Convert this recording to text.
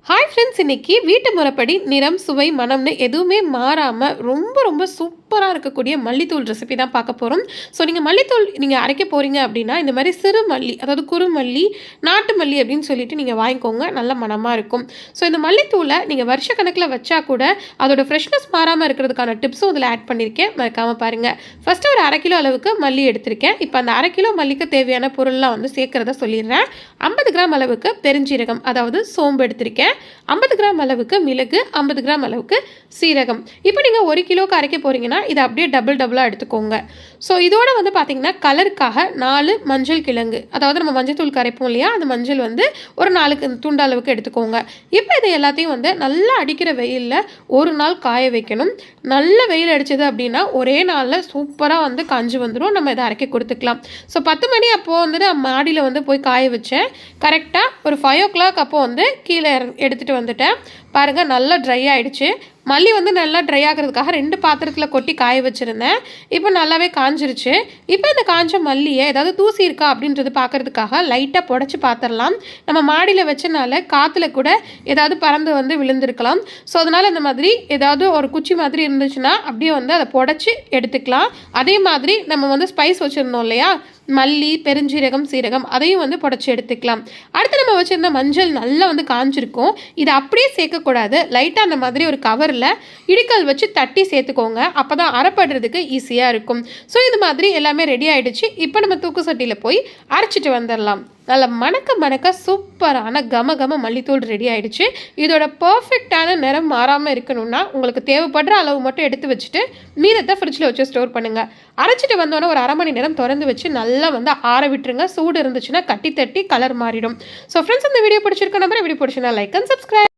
Hi friends, இன்னைக்கு வீட்டு முறைப்படி நிறம், சுவை, மனம்னு எதுவுமே மாறாமல் ரொம்ப ரொம்ப சூப்பராக இருக்கக்கூடிய மல்லித்தூள் ரெசிபி தான் பார்க்க போகிறோம். ஸோ நீங்கள் மல்லித்தூள் நீங்கள் அரைக்க போகிறீங்க அப்படின்னா இந்த மாதிரி சிறு மல்லி, அதாவது குறுமல்லி, நாட்டு மல்லி அப்படின்னு சொல்லிட்டு நீங்கள் வாங்கிக்கோங்க. நல்ல மனமாக இருக்கும். ஸோ இந்த மல்லித்தூளை நீங்கள் வருஷக்கணக்கில் வச்சா கூட அதோட ஃப்ரெஷ்னஸ் மாறாமல் இருக்கிறதுக்கான டிப்ஸும் இதில் ஆட் பண்ணியிருக்கேன். மறக்காமல் பாருங்கள். ஃபஸ்ட்டு ஒரு 1/2 கிலோ அளவுக்கு மல்லி எடுத்திருக்கேன். இப்போ அந்த 1/2 கிலோ மல்லிக்கு தேவையான பொருள்லாம் வந்து சேர்க்குறத சொல்லிடுறேன். 50 கிராம் அளவுக்கு பெருஞ்சீரகம், அதாவது சோம்பு எடுத்திருக்கேன். 50 கிராம் அளவுக்கு மிளகு, 50 கிராம் அளவுக்கு சீரகம். இப்போ நீங்கள் 1 கிலோவுக்கு அரைக்க போகிறீங்கன்னா இதை அப்படியே டபுளாக எடுத்துக்கோங்க. ஸோ இதோட வந்து பார்த்தீங்கன்னா கலருக்காக 4 மஞ்சள் கிழங்கு, அதாவது நம்ம மஞ்சள் தூள் கரைப்போம் இல்லையா, அந்த மஞ்சள் வந்து ஒரு 4 துண்டு அளவுக்கு எடுத்துக்கோங்க. இப்போ இதை எல்லாத்தையும் வந்து நல்லா அடிக்கிற வெயிலில் ஒரு நாள் காய வைக்கணும். நல்ல வெயில் அடிச்சது அப்படின்னா ஒரே நாளில் சூப்பராக வந்து காஞ்சி வந்துடும். நம்ம இதை அரைக்க கொடுத்துக்கலாம். ஸோ 10 மணி அப்போது வந்துட்டு மாடியில் வந்து போய் காய வச்சேன். கரெக்டாக ஒரு 5 o'clock அப்போ வந்து கீழே எடுத்துகிட்டு வந்துட்டேன். பாருங்கள், நல்லா ட்ரை ஆகிடுச்சு. மல்லி வந்து நல்லா ட்ரை ஆகிறதுக்காக 2 பாத்திரத்தில் கொட்டி காய வச்சுருந்தேன். இப்போ நல்லாவே காஞ்சிருச்சு. இப்போ இந்த காஞ்ச மல்லியை ஏதாவது தூசி இருக்கா அப்படின்றது பார்க்குறதுக்காக லைட்டாக புடச்சி பார்த்துடலாம். நம்ம மாடியில் வச்சனால காற்றுல கூட ஏதாவது பறந்து வந்து விழுந்திருக்கலாம். ஸோ அதனால் இந்த மாதிரி ஏதாவது ஒரு குச்சி மாதிரி இருந்துச்சுன்னா அப்படியே வந்து அதை புடச்சி எடுத்துக்கலாம். அதே மாதிரி நம்ம வந்து ஸ்பைஸ் வச்சுருந்தோம் இல்லையா, மல்லி, பெருஞ்சீரகம், சீரகம், அதையும் வந்து புடச்சி எடுத்துக்கலாம். அடுத்து நம்ம வச்சுருந்த மஞ்சள் நல்லா வந்து காஞ்சிருக்கும். இதை அப்படியே சேர்க்கக்கூடாது. லைட்டாக அந்த மாதிரி ஒரு கவரில் இடிக்கல் வச்சு தட்டி சேர்த்துக்கோங்க. அப்போ தான் அரைப்படுறதுக்கு ஈஸியாக இருக்கும். ஸோ இது மாதிரி எல்லாமே ரெடி ஆகிடுச்சு. இப்போ நம்ம தூக்கு சட்டியில் போய் அரைச்சிட்டு வந்துடலாம். நல்ல மணக்க சூப்பரான கம மல்லித்தூள் ரெடி ஆகிடுச்சு. இதோட பர்ஃபெக்டான நிறம் மாறாமல் இருக்கணும்னா உங்களுக்கு தேவைப்படுற அளவு மட்டும் எடுத்து வச்சுட்டு மீதத்தை ஃப்ரிட்ஜில் வச்சு ஸ்டோர் பண்ணுங்கள். அரைச்சிட்டு வந்தோன்னே ஒரு 1/2 மணி நேரம் திறந்து வச்சு நல்லா வந்து ஆற விட்டுருங்க. சூடு இருந்துச்சுன்னா கட்டி தட்டி கலர் மாறிடும். ஸோ ஃப்ரெண்ட்ஸ், இந்த வீடியோ பிடிச்சிருக்க நம்பர், வீடியோ பிடிச்சிருந்தா லைக் அண்ட் சப்ஸ்கிரைப்.